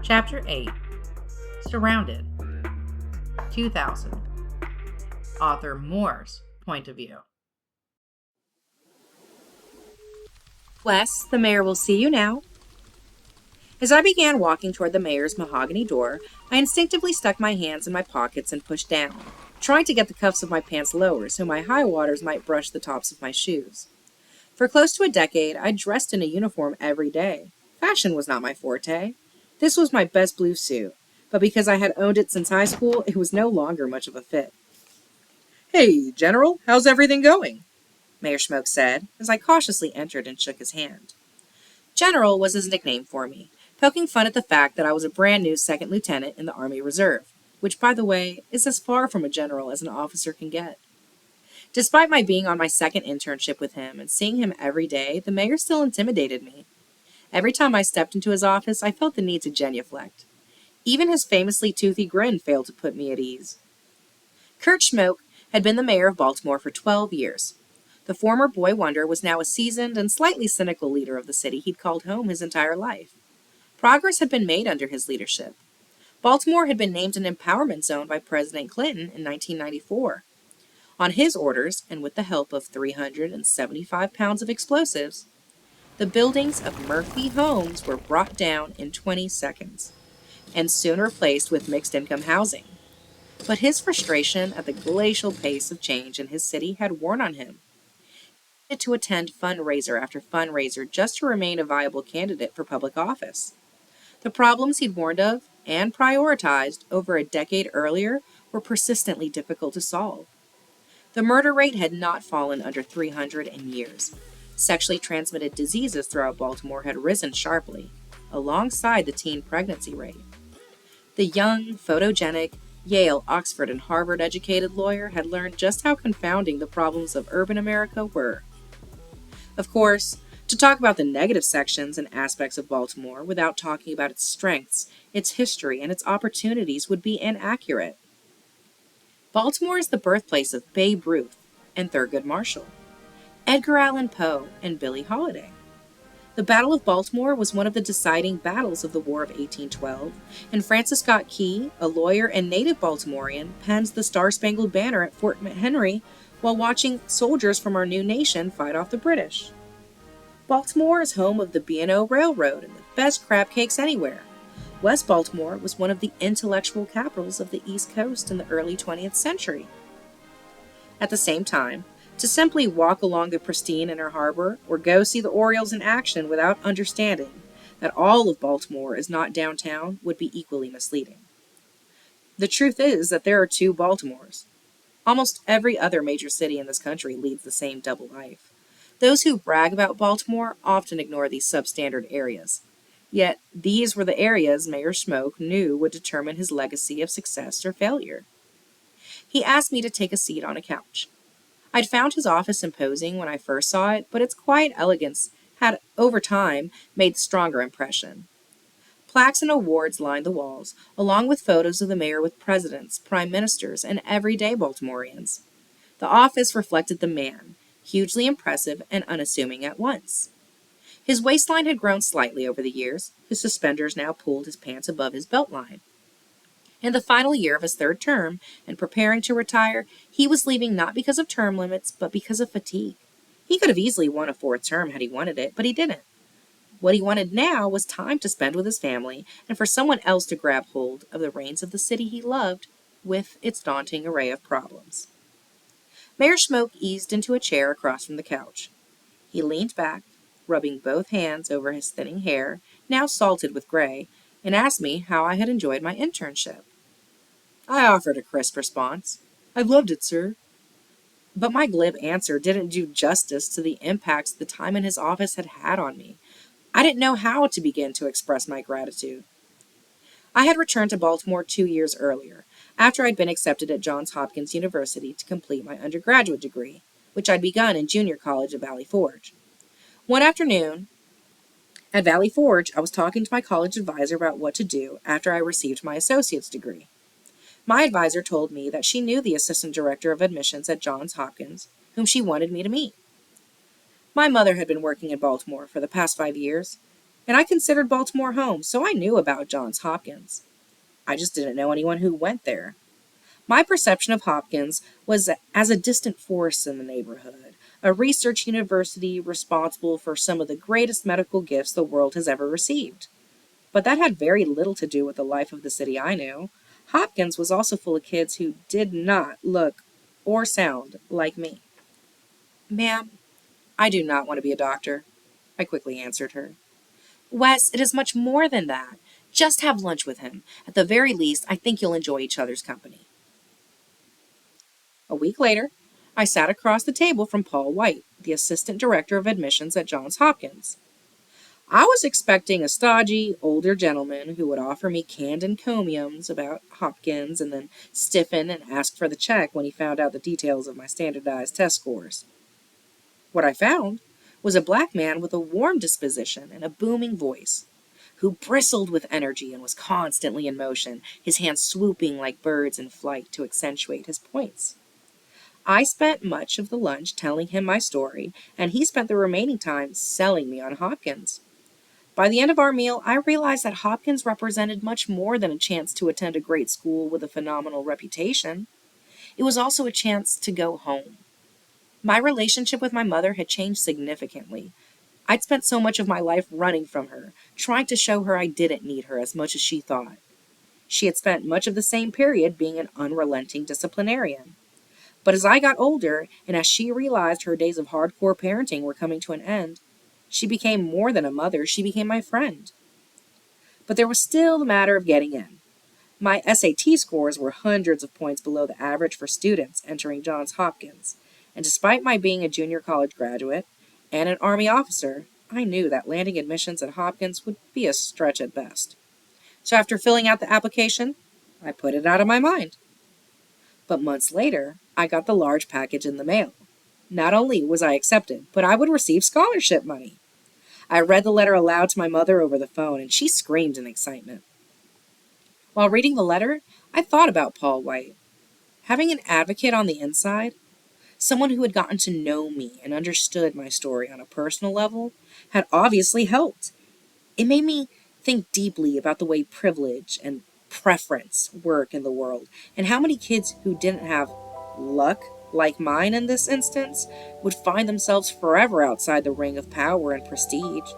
Chapter 8 Surrounded 2000 Author Moore's Point of View. Wes, the mayor will see you now. As I began walking toward the mayor's mahogany door, I instinctively stuck my hands in my pockets and pushed down, trying to get the cuffs of my pants lower so my high waters might brush the tops of my shoes. For close to a decade, I dressed in a uniform every day. Fashion was not my forte. This was my best blue suit, but because I had owned it since high school, it was no longer much of a fit. "Hey, General, how's everything going?" Mayor Schmoke said, as I cautiously entered and shook his hand. General was his nickname for me, poking fun at the fact that I was a brand new second lieutenant in the Army Reserve, which, by the way, is as far from a general as an officer can get. Despite my being on my second internship with him and seeing him every day, the mayor still intimidated me. Every time I stepped into his office, I felt the need to genuflect. Even his famously toothy grin failed to put me at ease. Kurt Schmoke had been the mayor of Baltimore for 12 years. The former boy wonder was now a seasoned and slightly cynical leader of the city he'd called home his entire life. Progress had been made under his leadership. Baltimore had been named an empowerment zone by President Clinton in 1994. On his orders, and with the help of 375 pounds of explosives, the buildings of Murphy homes were brought down in 20 seconds, and soon replaced with mixed-income housing. But his frustration at the glacial pace of change in his city had worn on him. He had to attend fundraiser after fundraiser just to remain a viable candidate for public office. The problems he'd warned of and prioritized over a decade earlier were persistently difficult to solve. The murder rate had not fallen under 300 in years. Sexually transmitted diseases throughout Baltimore had risen sharply, alongside the teen pregnancy rate. The young, photogenic, Yale, Oxford, and Harvard-educated lawyer had learned just how confounding the problems of urban America were. Of course, to talk about the negative sections and aspects of Baltimore without talking about its strengths, its history, and its opportunities would be inaccurate. Baltimore is the birthplace of Babe Ruth and Thurgood Marshall, Edgar Allan Poe, and Billie Holiday. The Battle of Baltimore was one of the deciding battles of the War of 1812, and Francis Scott Key, a lawyer and native Baltimorean, penned the Star-Spangled Banner at Fort McHenry while watching soldiers from our new nation fight off the British. Baltimore is home of the B&O Railroad and the best crab cakes anywhere. West Baltimore was one of the intellectual capitals of the East Coast in the early 20th century. At the same time, to simply walk along the pristine Inner Harbor or go see the Orioles in action without understanding that all of Baltimore is not downtown would be equally misleading. The truth is that there are two Baltimores. Almost every other major city in this country leads the same double life. Those who brag about Baltimore often ignore these substandard areas. Yet, these were the areas Mayor Schmoke knew would determine his legacy of success or failure. He asked me to take a seat on a couch. I'd found his office imposing when I first saw it, but its quiet elegance had, over time, made a stronger impression. Plaques and awards lined the walls, along with photos of the mayor with presidents, prime ministers, and everyday Baltimoreans. The office reflected the man, hugely impressive and unassuming at once. His waistline had grown slightly over the years. His suspenders now pulled his pants above his belt line. In the final year of his third term, and preparing to retire, he was leaving not because of term limits, but because of fatigue. He could have easily won a fourth term had he wanted it, but he didn't. What he wanted now was time to spend with his family, and for someone else to grab hold of the reins of the city he loved, with its daunting array of problems. Mayor Schmoke eased into a chair across from the couch. He leaned back, rubbing both hands over his thinning hair, now salted with gray, and asked me how I had enjoyed my internship. I offered a crisp response. "I've loved it, sir." But my glib answer didn't do justice to the impacts the time in his office had had on me. I didn't know how to begin to express my gratitude. I had returned to Baltimore 2 years earlier, after I'd been accepted at Johns Hopkins University to complete my undergraduate degree, which I'd begun in junior college at Valley Forge. One afternoon, at Valley Forge, I was talking to my college advisor about what to do after I received my associate's degree. My advisor told me that she knew the assistant director of admissions at Johns Hopkins, whom she wanted me to meet. My mother had been working in Baltimore for the past 5 years, and I considered Baltimore home, so I knew about Johns Hopkins. I just didn't know anyone who went there. My perception of Hopkins was as a distant force in the neighborhood, a research university responsible for some of the greatest medical gifts the world has ever received. But that had very little to do with the life of the city I knew. Hopkins was also full of kids who did not look or sound like me. Ma'am, I do not want to be a doctor, I quickly answered her. Wes, it is much more than that. Just have lunch with him. At the very least, I think you'll enjoy each other's company. A week later, I sat across the table from Paul White, the assistant director of admissions at Johns Hopkins. I was expecting a stodgy, older gentleman who would offer me canned encomiums about Hopkins and then stiffen and ask for the check when he found out the details of my standardized test scores. What I found was a black man with a warm disposition and a booming voice, who bristled with energy and was constantly in motion, his hands swooping like birds in flight to accentuate his points. I spent much of the lunch telling him my story, and he spent the remaining time selling me on Hopkins. By the end of our meal, I realized that Hopkins represented much more than a chance to attend a great school with a phenomenal reputation. It was also a chance to go home. My relationship with my mother had changed significantly. I'd spent so much of my life running from her, trying to show her I didn't need her as much as she thought. She had spent much of the same period being an unrelenting disciplinarian. But as I got older, and as she realized her days of hardcore parenting were coming to an end, she became more than a mother, she became my friend. But there was still the matter of getting in. My SAT scores were hundreds of points below the average for students entering Johns Hopkins, and despite my being a junior college graduate and an Army officer, I knew that landing admissions at Hopkins would be a stretch at best. So after filling out the application, I put it out of my mind. But months later, I got the large package in the mail. Not only was I accepted, but I would receive scholarship money. I read the letter aloud to my mother over the phone, and she screamed in excitement. While reading the letter, I thought about Paul White. Having an advocate on the inside, someone who had gotten to know me and understood my story on a personal level, had obviously helped. It made me think deeply about the way privilege and preference work in the world, and how many kids who didn't have luck like mine in this instance would find themselves forever outside the ring of power and prestige.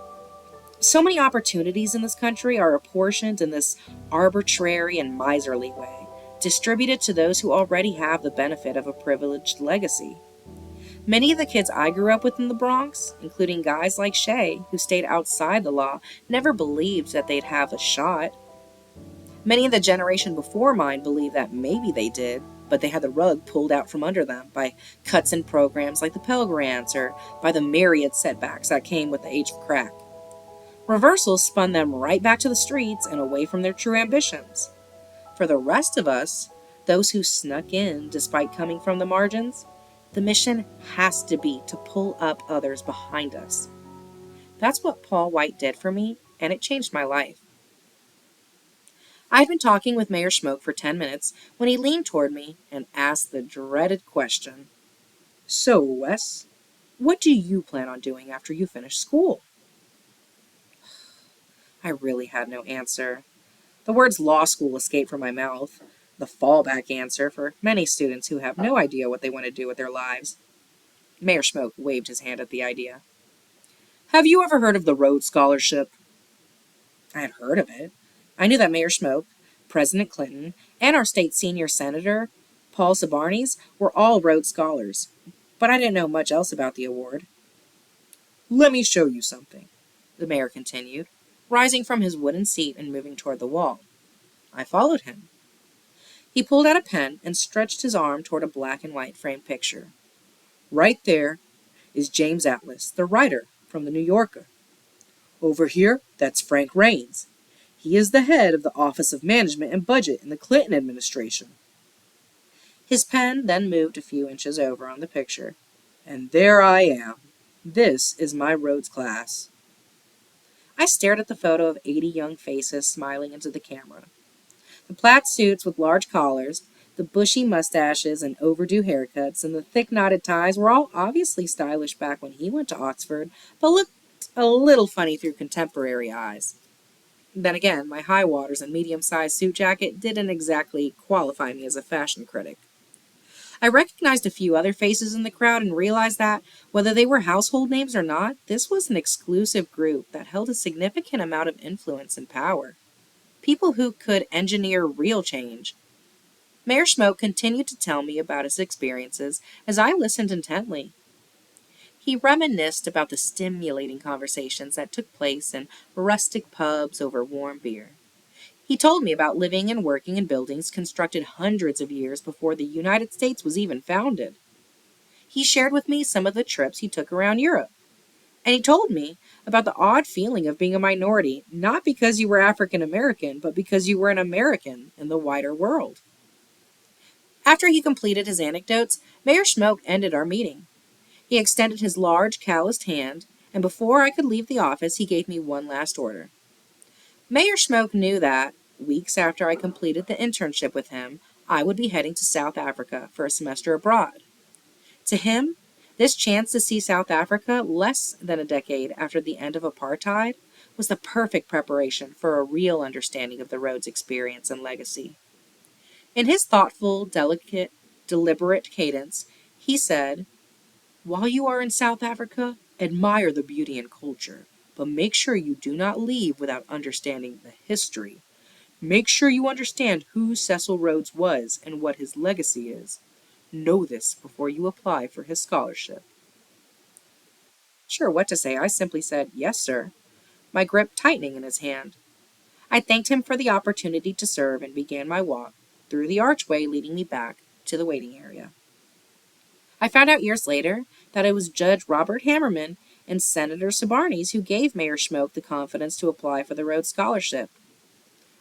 So many opportunities in this country are apportioned in this arbitrary and miserly way, distributed to those who already have the benefit of a privileged legacy. Many of the kids I grew up with in the Bronx, including guys like Shay, who stayed outside the law, never believed that they'd have a shot. Many in the generation before mine believed that maybe they did, but they had the rug pulled out from under them by cuts in programs like the Pell Grants or by the myriad setbacks that came with the age of crack. Reversals spun them right back to the streets and away from their true ambitions. For the rest of us, those who snuck in despite coming from the margins, the mission has to be to pull up others behind us. That's what Paul White did for me, and it changed my life. I'd been talking with Mayor Schmoke for 10 minutes when he leaned toward me and asked the dreaded question. So, Wes, what do you plan on doing after you finish school? I really had no answer. The words law school escaped from my mouth, the fallback answer for many students who have no idea what they want to do with their lives. Mayor Schmoke waved his hand at the idea. Have you ever heard of the Rhodes Scholarship? I had heard of it. I knew that Mayor Schmoke, President Clinton, and our state senior senator, Paul Sabarnes, were all Rhodes Scholars, but I didn't know much else about the award. Let me show you something, the mayor continued, rising from his wooden seat and moving toward the wall. I followed him. He pulled out a pen and stretched his arm toward a black and white framed picture. Right there is James Atlas, the writer from the New Yorker. Over here, that's Frank Raines. He is the head of the Office of Management and Budget in the Clinton administration. His pen then moved a few inches over on the picture. And there I am. This is my Rhodes class. I stared at the photo of 80 young faces smiling into the camera. The plaid suits with large collars, the bushy mustaches and overdue haircuts, and the thick knotted ties were all obviously stylish back when he went to Oxford, but looked a little funny through contemporary eyes. Then again, my high waters and medium-sized suit jacket didn't exactly qualify me as a fashion critic. I recognized a few other faces in the crowd and realized that, whether they were household names or not, this was an exclusive group that held a significant amount of influence and power. People who could engineer real change. Mayor Schmoke continued to tell me about his experiences as I listened intently. He reminisced about the stimulating conversations that took place in rustic pubs over warm beer. He told me about living and working in buildings constructed hundreds of years before the United States was even founded. He shared with me some of the trips he took around Europe. And he told me about the odd feeling of being a minority, not because you were African American, but because you were an American in the wider world. After he completed his anecdotes, Mayor Schmoke ended our meeting. He extended his large, calloused hand, and before I could leave the office, he gave me one last order. Mayor Schmoke knew that, weeks after I completed the internship with him, I would be heading to South Africa for a semester abroad. To him, this chance to see South Africa less than a decade after the end of apartheid was the perfect preparation for a real understanding of the road's experience and legacy. In his thoughtful, delicate, deliberate cadence, he said, "While you are in South Africa, admire the beauty and culture, but make sure you do not leave without understanding the history. Make sure you understand who Cecil Rhodes was and what his legacy is. Know this before you apply for his scholarship." Sure what to say, I simply said, "Yes, sir," my grip tightening in his hand. I thanked him for the opportunity to serve and began my walk through the archway leading me back to the waiting area. I found out years later that it was Judge Robert Hammerman and Senator Sabarnes who gave Mayor Schmoke the confidence to apply for the Rhodes Scholarship.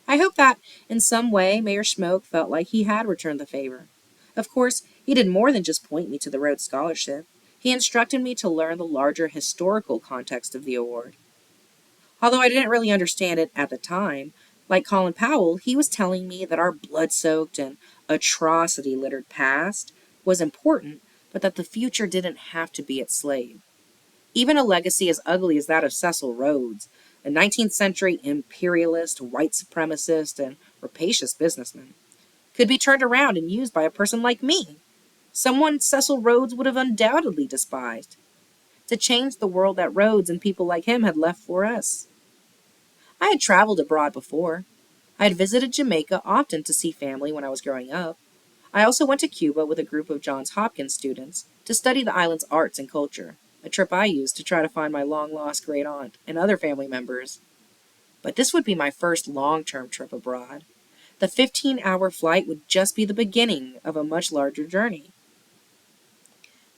I hope that, in some way, Mayor Schmoke felt like he had returned the favor. Of course, he did more than just point me to the Rhodes Scholarship. He instructed me to learn the larger historical context of the award. Although I didn't really understand it at the time, like Colin Powell, he was telling me that our blood-soaked and atrocity-littered past was important, but that the future didn't have to be its slave. Even a legacy as ugly as that of Cecil Rhodes, a 19th century imperialist, white supremacist, and rapacious businessman, could be turned around and used by a person like me, someone Cecil Rhodes would have undoubtedly despised, to change the world that Rhodes and people like him had left for us. I had traveled abroad before. I had visited Jamaica often to see family when I was growing up. I also went to Cuba with a group of Johns Hopkins students to study the island's arts and culture, a trip I used to try to find my long-lost great aunt and other family members. But this would be my first long-term trip abroad. The 15-hour flight would just be the beginning of a much larger journey.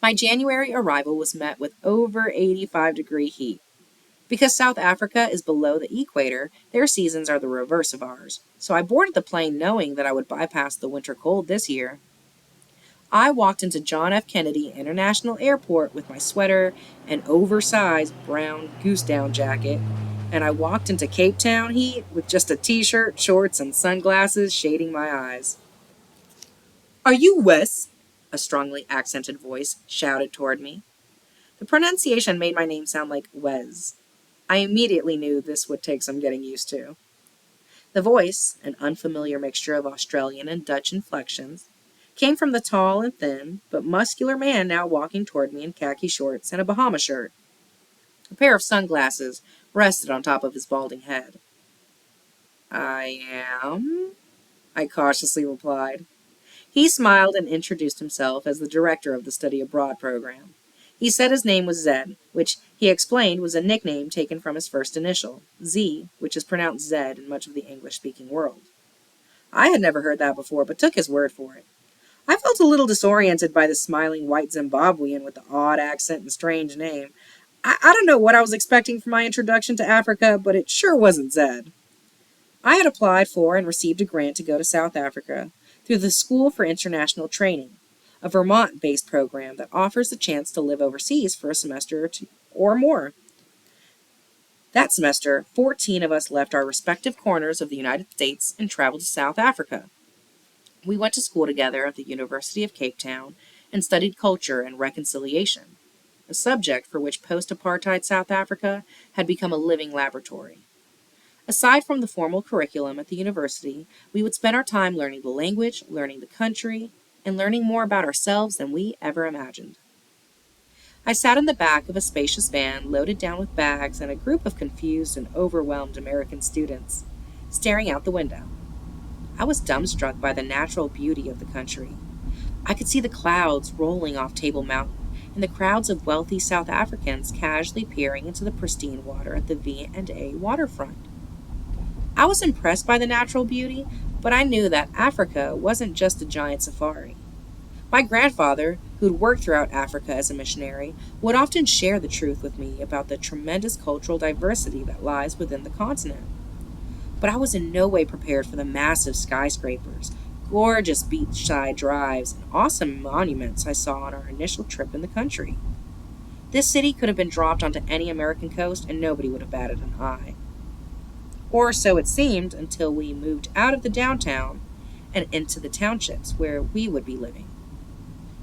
My January arrival was met with over 85-degree heat. Because South Africa is below the equator, their seasons are the reverse of ours, so I boarded the plane knowing that I would bypass the winter cold this year. I walked into John F. Kennedy International Airport with my sweater and oversized brown goose down jacket, and I walked into Cape Town heat with just a t-shirt, shorts, and sunglasses shading my eyes. "Are you Wes?" a strongly accented voice shouted toward me. The pronunciation made my name sound like Wes. I immediately knew this would take some getting used to. The voice, an unfamiliar mixture of Australian and Dutch inflections, came from the tall and thin, but muscular man now walking toward me in khaki shorts and a Bahama shirt. A pair of sunglasses rested on top of his balding head. "I am," I cautiously replied. He smiled and introduced himself as the director of the study abroad program. He said his name was Zed, which he explained was a nickname taken from his first initial, Z, which is pronounced Zed in much of the English-speaking world. I had never heard that before, but took his word for it. I felt a little disoriented by the smiling white Zimbabwean with the odd accent and strange name. I don't know what I was expecting for my introduction to Africa, but it sure wasn't Zed. I had applied for and received a grant to go to South Africa through the School for International Training, a Vermont-based program that offers the chance to live overseas for a semester or more. That semester, 14 of us left our respective corners of the United States and traveled to South Africa. We went to school together at the University of Cape Town and studied culture and reconciliation. a subject for which post-apartheid South Africa had become a living laboratory. Aside from the formal curriculum at the university, we would spend our time learning the language, learning the country, and learning more about ourselves than we ever imagined. I sat in the back of a spacious van loaded down with bags and a group of confused and overwhelmed American students, staring out the window. I was dumbstruck by the natural beauty of the country. I could see the clouds rolling off Table Mountain and the crowds of wealthy South Africans casually peering into the pristine water at the V&A waterfront. I was impressed by the natural beauty, but I knew that Africa wasn't just a giant safari. My grandfather, who'd worked throughout Africa as a missionary, would often share the truth with me about the tremendous cultural diversity that lies within the continent. But I was in no way prepared for the massive skyscrapers, gorgeous beachside drives, and awesome monuments I saw on our initial trip in the country. This city could have been dropped onto any American coast and nobody would have batted an eye. Or so it seemed until we moved out of the downtown and into the townships where we would be living.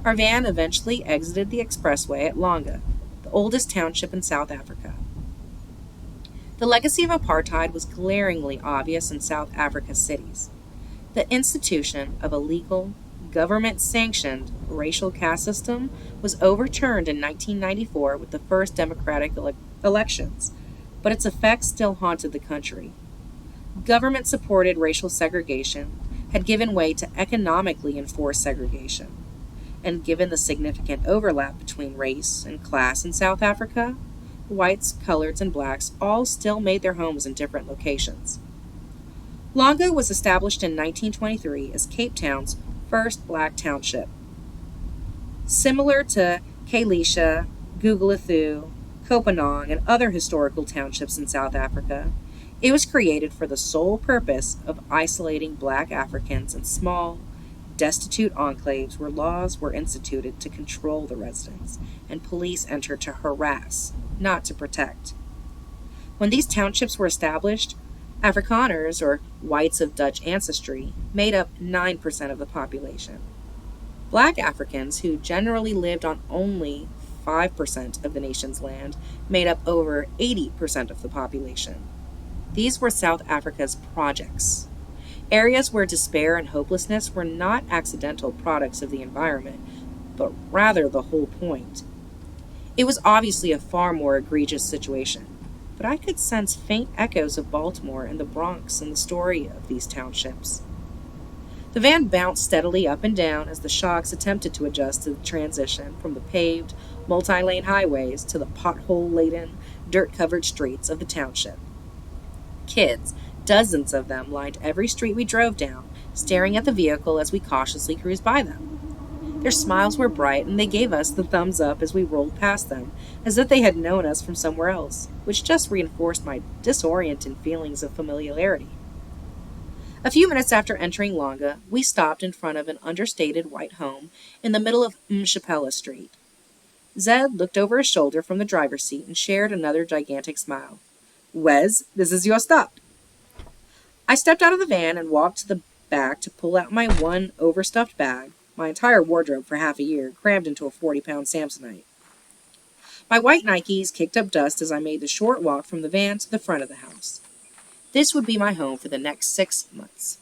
Our van eventually exited the expressway at Langa, the oldest township in South Africa. The legacy of apartheid was glaringly obvious in South Africa's cities. The institution of a legal, government-sanctioned racial caste system was overturned in 1994 with the first democratic elections, but its effects still haunted the country. Government-supported racial segregation had given way to economically enforced segregation, and given the significant overlap between race and class in South Africa, whites, coloreds, and blacks all still made their homes in different locations. Langa was established in 1923 as Cape Town's first black township. Similar to Kailicha, Gugulethu, Kopanong, and other historical townships in South Africa, it was created for the sole purpose of isolating black Africans in small, destitute enclaves where laws were instituted to control the residents and police entered to harass, not to protect. When these townships were established, Afrikaners, or whites of Dutch ancestry, made up 9% of the population. Black Africans, who generally lived on only 5% of the nation's land, made up over 80% of the population. These were South Africa's projects, areas where despair and hopelessness were not accidental products of the environment, but rather the whole point. It was obviously a far more egregious situation, but I could sense faint echoes of Baltimore and the Bronx in the story of these townships. The van bounced steadily up and down as the shocks attempted to adjust to the transition from the paved, multi-lane highways to the pothole-laden, dirt-covered streets of the township. Kids, dozens of them, lined every street we drove down, staring at the vehicle as we cautiously cruised by them. Their smiles were bright, and they gave us the thumbs up as we rolled past them, as if they had known us from somewhere else, which just reinforced my disorienting feelings of familiarity. A few minutes after entering Langa, we stopped in front of an understated white home in the middle of Mshapela Street. Zed looked over his shoulder from the driver's seat and shared another gigantic smile. "Wes, this is your stop." I stepped out of the van and walked to the back to pull out my one overstuffed bag, my entire wardrobe for half a year, crammed into a 40-pound Samsonite. My white Nikes kicked up dust as I made the short walk from the van to the front of the house. This would be my home for the next 6 months.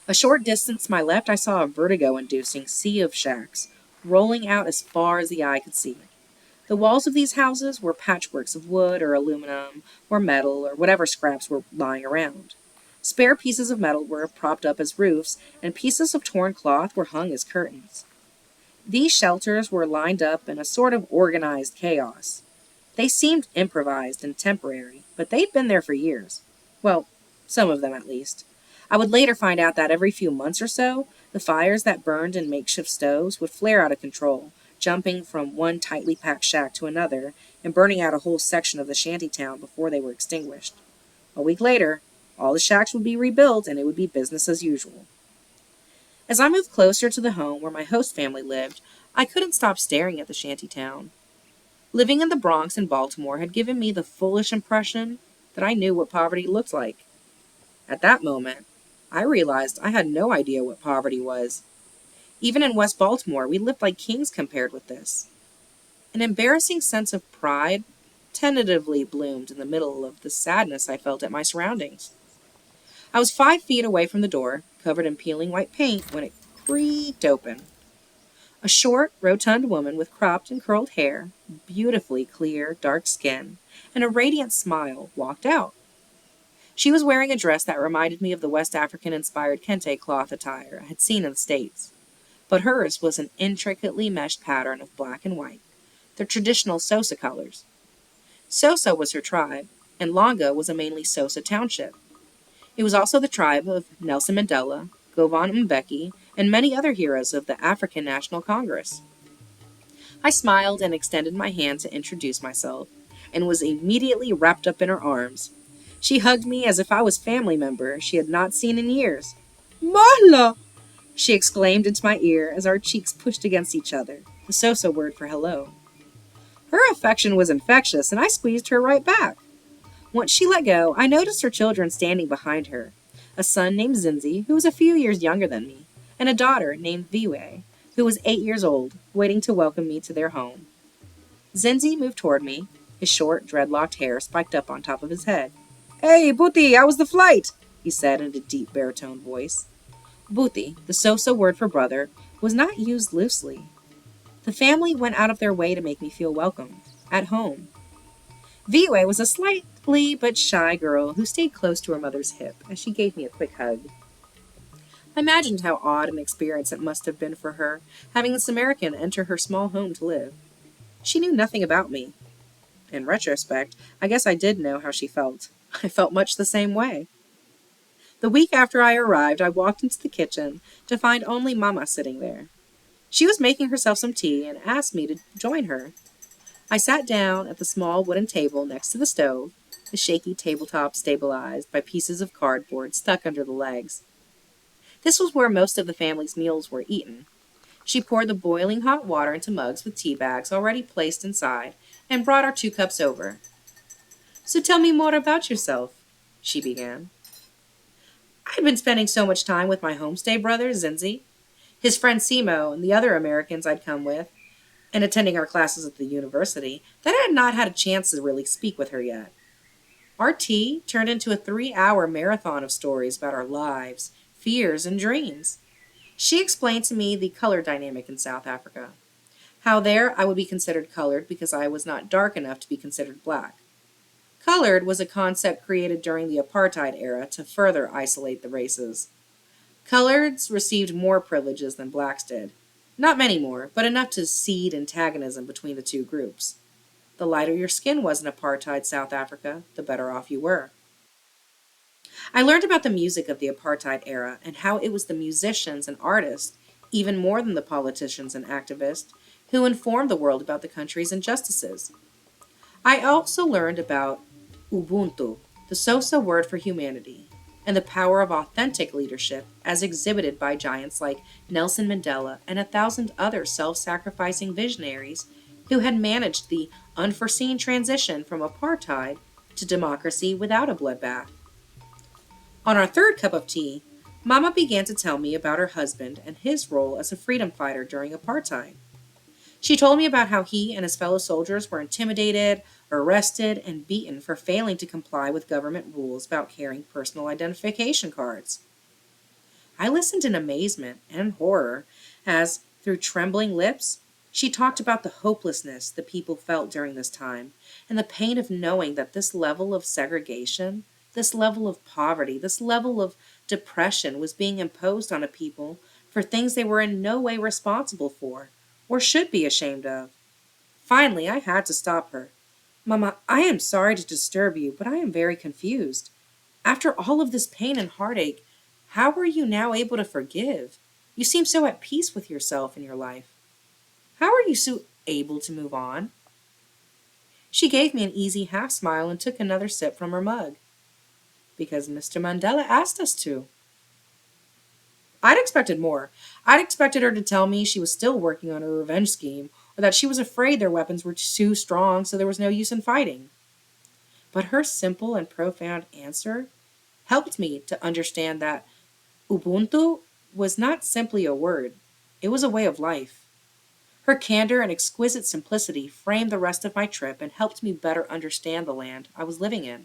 A short distance to my left, I saw a vertigo-inducing sea of shacks, rolling out as far as the eye could see. The walls of these houses were patchworks of wood or aluminum or metal or whatever scraps were lying around. Spare pieces of metal were propped up as roofs, and pieces of torn cloth were hung as curtains. These shelters were lined up in a sort of organized chaos. They seemed improvised and temporary, but they'd been there for years. Well, some of them at least. I would later find out that every few months or so, the fires that burned in makeshift stoves would flare out of control, jumping from one tightly packed shack to another and burning out a whole section of the shantytown before they were extinguished. A week later, all the shacks would be rebuilt and it would be business as usual. As I moved closer to the home where my host family lived, I couldn't stop staring at the shantytown. Living in the Bronx and Baltimore had given me the foolish impression that I knew what poverty looked like. At that moment, I realized I had no idea what poverty was. Even in West Baltimore, we lived like kings compared with this. An embarrassing sense of pride tentatively bloomed in the middle of the sadness I felt at my surroundings. I was 5 feet away from the door, covered in peeling white paint, when it creaked open. A short, rotund woman with cropped and curled hair, beautifully clear, dark skin, and a radiant smile walked out. She was wearing a dress that reminded me of the West African inspired kente cloth attire I had seen in the States, but hers was an intricately meshed pattern of black and white, the traditional Sosa colors. Sosa was her tribe, and Longa was a mainly Sosa township. It was also the tribe of Nelson Mandela, Govan Mbeki, and many other heroes of the African National Congress. I smiled and extended my hand to introduce myself, and was immediately wrapped up in her arms. She hugged me as if I was family member she had not seen in years. Mala! She exclaimed into my ear as our cheeks pushed against each other, the Sosa word for hello. Her affection was infectious, and I squeezed her right back. Once she let go, I noticed her children standing behind her, a son named Zinzi, who was a few years younger than me, and a daughter named Viwe, who was 8 years old, waiting to welcome me to their home. Zinzi moved toward me, his short, dreadlocked hair spiked up on top of his head. Hey, Booty, how was the flight? He said in a deep baritone voice. Booty, the Sosa word for brother, was not used loosely. The family went out of their way to make me feel welcome, at home. Viwe was a slightly but shy girl who stayed close to her mother's hip as she gave me a quick hug. I imagined how odd an experience it must have been for her, having this American enter her small home to live. She knew nothing about me. In retrospect, I guess I did know how she felt. I felt much the same way. The week after I arrived, I walked into the kitchen to find only Mama sitting there. She was making herself some tea and asked me to join her. I sat down at the small wooden table next to the stove, the shaky tabletop stabilized by pieces of cardboard stuck under the legs. This was where most of the family's meals were eaten. She poured the boiling hot water into mugs with tea bags already placed inside and brought our 2 cups over. So tell me more about yourself, she began. I'd been spending so much time with my homestay brother, Zinzi, his friend Simo, and the other Americans I'd come with, and attending our classes at the university, that I had not had a chance to really speak with her yet. Our tea turned into a 3-hour marathon of stories about our lives, fears, and dreams. She explained to me the color dynamic in South Africa, how there I would be considered colored because I was not dark enough to be considered black. Colored was a concept created during the apartheid era to further isolate the races. Coloreds received more privileges than blacks did. Not many more, but enough to seed antagonism between the two groups. The lighter your skin was in apartheid South Africa, the better off you were. I learned about the music of the apartheid era and how it was the musicians and artists, even more than the politicians and activists, who informed the world about the country's injustices. I also learned about Ubuntu, the Xhosa word for humanity, and the power of authentic leadership as exhibited by giants like Nelson Mandela and 1,000 other self-sacrificing visionaries who had managed the unforeseen transition from apartheid to democracy without a bloodbath. On our 3rd cup of tea, Mama began to tell me about her husband and his role as a freedom fighter during apartheid. She told me about how he and his fellow soldiers were intimidated, arrested, and beaten for failing to comply with government rules about carrying personal identification cards. I listened in amazement and horror as, through trembling lips, she talked about the hopelessness the people felt during this time and the pain of knowing that this level of segregation, this level of poverty, this level of depression was being imposed on a people for things they were in no way responsible for or should be ashamed of. Finally, I had to stop her. Mama, I am sorry to disturb you, but I am very confused. After all of this pain and heartache, how were you now able to forgive? You seem so at peace with yourself and your life. How are you so able to move on? She gave me an easy half smile and took another sip from her mug. Because Mr. Mandela asked us to. I'd expected more. I'd expected her to tell me she was still working on a revenge scheme, or that she was afraid their weapons were too strong so there was no use in fighting. But her simple and profound answer helped me to understand that Ubuntu was not simply a word, it was a way of life. Her candor and exquisite simplicity framed the rest of my trip and helped me better understand the land I was living in.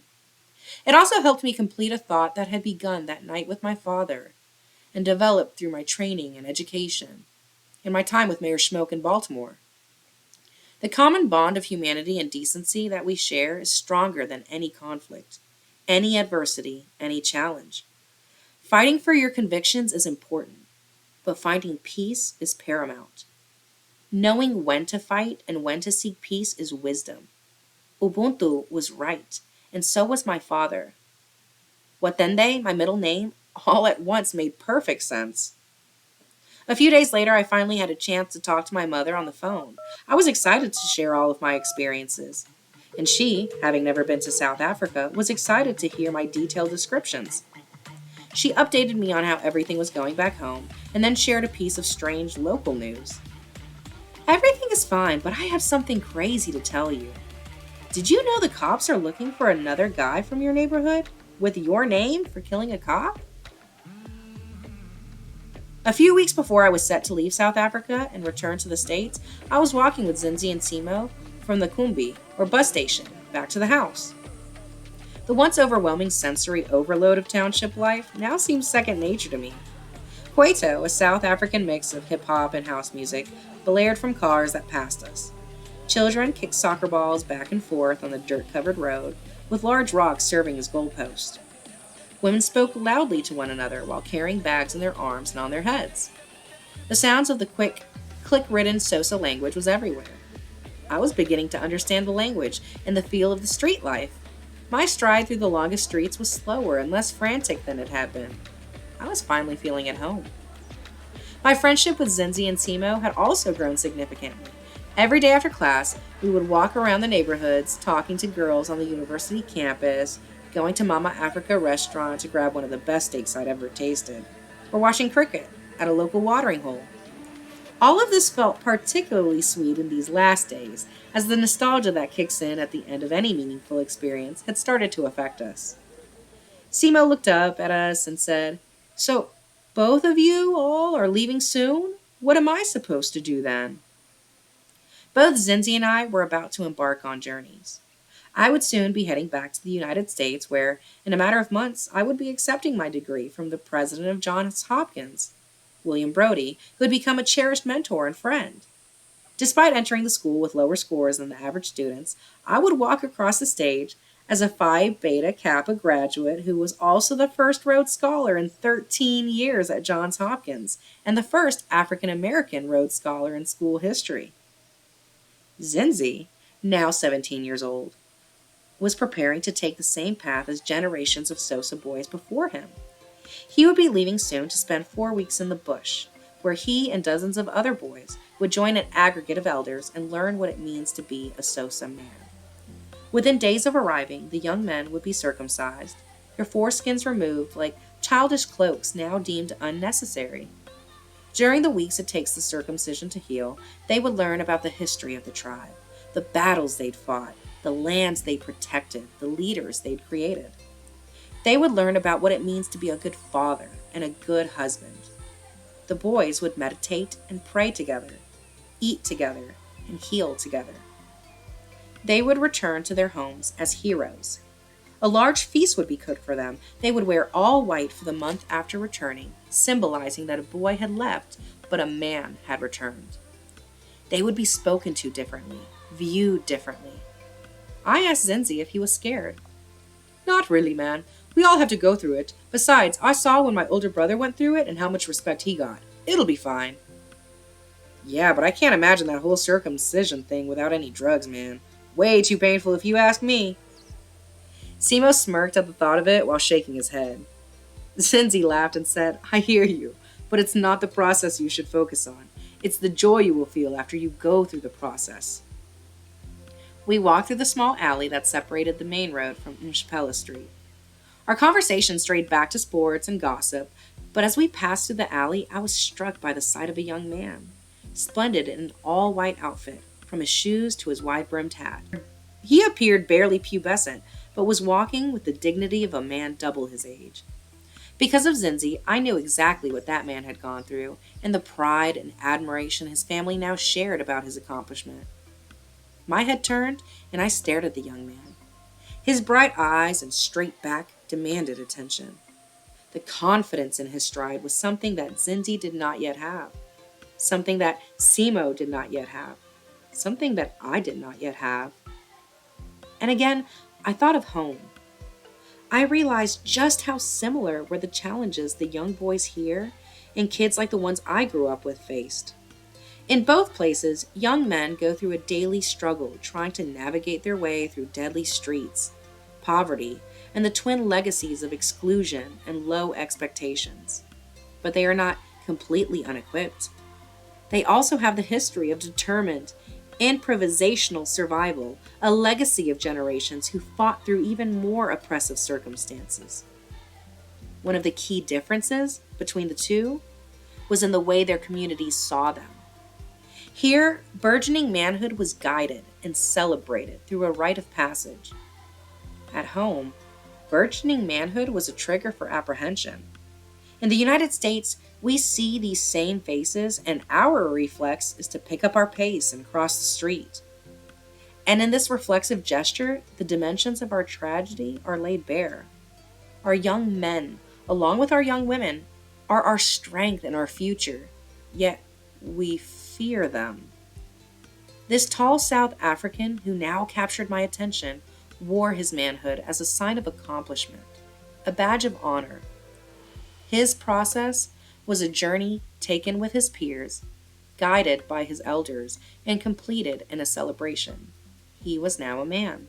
It also helped me complete a thought that had begun that night with my father and developed through my training and education and my time with Mayor Schmoke in Baltimore. The common bond of humanity and decency that we share is stronger than any conflict, any adversity, any challenge. Fighting for your convictions is important, but finding peace is paramount. Knowing when to fight and when to seek peace is wisdom. Ubuntu was right, and so was my father. Watende, my middle name, all at once made perfect sense. A few days later, I finally had a chance to talk to my mother on the phone. I was excited to share all of my experiences. And she, having never been to South Africa, was excited to hear my detailed descriptions. She updated me on how everything was going back home, and then shared a piece of strange local news. Everything is fine, but I have something crazy to tell you. Did you know the cops are looking for another guy from your neighborhood with your name for killing a cop? A few weeks before I was set to leave South Africa and return to the States, I was walking with Zinzi and Simo from the Kumbi, or bus station, back to the house. The once overwhelming sensory overload of township life now seems second nature to me. Kwaito, a South African mix of hip-hop and house music, blared from cars that passed us. Children kicked soccer balls back and forth on the dirt-covered road, with large rocks serving as goalposts. Women spoke loudly to one another while carrying bags in their arms and on their heads. The sounds of the quick, click-ridden Xhosa language was everywhere. I was beginning to understand the language and the feel of the street life. My stride through the longest streets was slower and less frantic than it had been. I was finally feeling at home. My friendship with Zinzi and Simo had also grown significantly. Every day after class, we would walk around the neighborhoods, talking to girls on the university campus, going to Mama Africa restaurant to grab one of the best steaks I'd ever tasted, or watching cricket at a local watering hole. All of this felt particularly sweet in these last days, as the nostalgia that kicks in at the end of any meaningful experience had started to affect us. Simo looked up at us and said, "So, both of you all are leaving soon? What am I supposed to do then?" Both Zinzi and I were about to embark on journeys. I would soon be heading back to the United States where, in a matter of months, I would be accepting my degree from the president of Johns Hopkins, William Brodie, who had become a cherished mentor and friend. Despite entering the school with lower scores than the average students, I would walk across the stage as a Phi Beta Kappa graduate who was also the first Rhodes Scholar in 13 years at Johns Hopkins and the first African American Rhodes Scholar in school history. Zinzi, now 17 years old, was preparing to take the same path as generations of Xhosa boys before him. He would be leaving soon to spend 4 weeks in the bush, where he and dozens of other boys would join an aggregate of elders and learn what it means to be a Xhosa man. Within days of arriving, the young men would be circumcised, their foreskins removed like childish cloaks now deemed unnecessary. During the weeks it takes the circumcision to heal, they would learn about the history of the tribe, the battles they'd fought, the lands they'd protected, the leaders they'd created. They would learn about what it means to be a good father and a good husband. The boys would meditate and pray together, eat together, and heal together. They would return to their homes as heroes. A large feast would be cooked for them. They would wear all white for the month after returning, symbolizing that a boy had left, but a man had returned. They would be spoken to differently, viewed differently. I asked Zinzi if he was scared. "Not really, man. We all have to go through it. Besides, I saw when my older brother went through it and how much respect he got. It'll be fine." "Yeah, but I can't imagine that whole circumcision thing without any drugs, man. Way too painful if you ask me." Simo smirked at the thought of it while shaking his head. Zinzi laughed and said, "I hear you, but it's not the process you should focus on. It's the joy you will feel after you go through the process." We walked through the small alley that separated the main road from Nshapela Street. Our conversation strayed back to sports and gossip, but as we passed through the alley, I was struck by the sight of a young man, splendid in an all-white outfit, from his shoes to his wide-brimmed hat. He appeared barely pubescent, but was walking with the dignity of a man double his age. Because of Zinzi, I knew exactly what that man had gone through and the pride and admiration his family now shared about his accomplishment. My head turned, and I stared at the young man. His bright eyes and straight back demanded attention. The confidence in his stride was something that Zinzi did not yet have, something that Simo did not yet have, something that I did not yet have. And again, I thought of home. I realized just how similar were the challenges the young boys here and kids like the ones I grew up with faced. In both places, young men go through a daily struggle trying to navigate their way through deadly streets, poverty, and the twin legacies of exclusion and low expectations. But they are not completely unequipped. They also have the history of determined, improvisational survival, a legacy of generations who fought through even more oppressive circumstances. One of the key differences between the two was in the way their communities saw them. Here, burgeoning manhood was guided and celebrated through a rite of passage. At home, burgeoning manhood was a trigger for apprehension. In the United States, we see these same faces, and our reflex is to pick up our pace and cross the street. And in this reflexive gesture, the dimensions of our tragedy are laid bare. Our young men, along with our young women, are our strength and our future, yet we fear them. This tall South African who now captured my attention wore his manhood as a sign of accomplishment, a badge of honor. His process was a journey taken with his peers, guided by his elders, and completed in a celebration. He was now a man.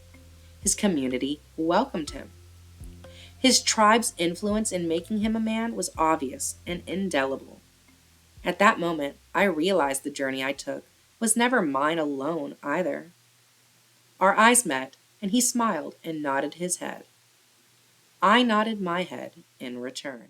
His community welcomed him. His tribe's influence in making him a man was obvious and indelible. At that moment, I realized the journey I took was never mine alone either. Our eyes met, and he smiled and nodded his head. I nodded my head in return.